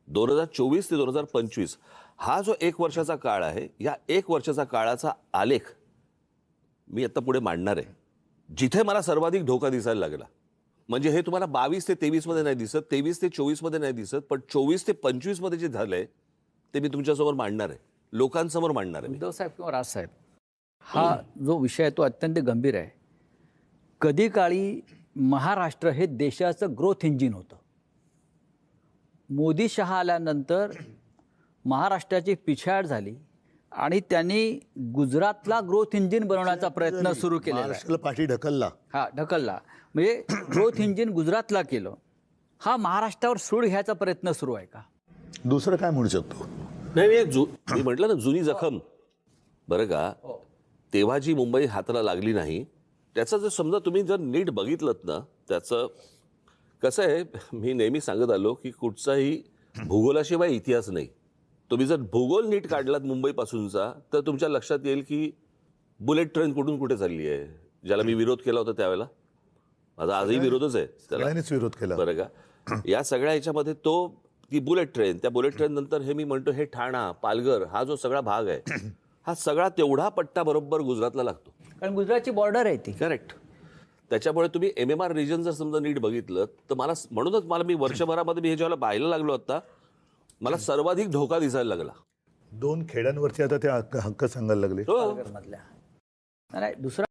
2024 ते 2025 हा जो 1 वर्षाचा काळ आहे, या 1 वर्षाचा काळाचा आलेख मी आता पुढे मांडणार आहे. जिथे मला सर्वाधिक धोका दिसायला लागला, म्हणजे हे तुम्हाला 22 ते 23 मध्ये नाही दिसत, 23 ते 24 मध्ये नाही दिसत, पण 24 ते 25 मध्ये जे झालंय ते मी तुमच्यासमोर मांडणार आहे, लोकांसमोर मांडणार आहे. उद्धव साहेब किंवा राजसाहेब, हा जो विषय आहे तो अत्यंत गंभीर आहे. कधी काळी महाराष्ट्र हे देशाचं ग्रोथ इंजिन होतं. मोदी शहा आल्यानंतर महाराष्ट्राची पिछाड झाली आणि त्यांनी गुजरातला ग्रोथ इंजिन बनवण्याचा प्रयत्न सुरू केलेला आहे. महाराष्ट्राला पाठी ढकलला. हा, ढकलला. म्हणजे ग्रोथ इंजिन गुजरातला केलं. हा महाराष्ट्रावर सूड घ्यायचा प्रयत्न सुरू आहे का? दुसरं काय म्हणू शकतो? नाही, मी म्हटलं ना, जुनी जखम. बरं का, तेव्हा जी मुंबई हाताला लागली नाही, त्याचं जर समजा तुम्ही जर नीट बघितलं ना, त्याचं कसं आहे, मी नेहमी सांगत आलो की कुठचाही भूगोलाशिवाय इतिहास नाही. तुम्ही जर भूगोल नीट काढलात मुंबईपासूनचा, तर तुमच्या लक्षात येईल की बुलेट ट्रेन कुठून कुठे चालली आहे, ज्याला मी विरोध केला होता त्यावेळेला. माझा आजही विरोधच आहे त्याला. सगळ्यांनीच विरोध केला. बरं का, या सगळ्या ह्याच्यामध्ये ती बुलेट ट्रेन, त्या बुलेट ट्रेन नंतर हे मी म्हणतो हे ठाणा, पालघर हा जो सगळा भाग आहे, हा सगळा तेवढा पट्टा बरोबर गुजरातला लागतो. कारण गुजरातची बॉर्डर आहे ती. करेक्ट. त्याच्यामुळे तुम्ही MMR रिजन जर समजा नीट बघितलं तर म्हणूनच मी वर्षभरामध्ये मी हे जेव्हा पाहायला लागलो आता, मला सर्वाधिक धोका दिसायला लागला. 2 खेड्यांवरती आता ते हक्क सांगायला लागले. पालघरमधल्या. नाही, दुसरा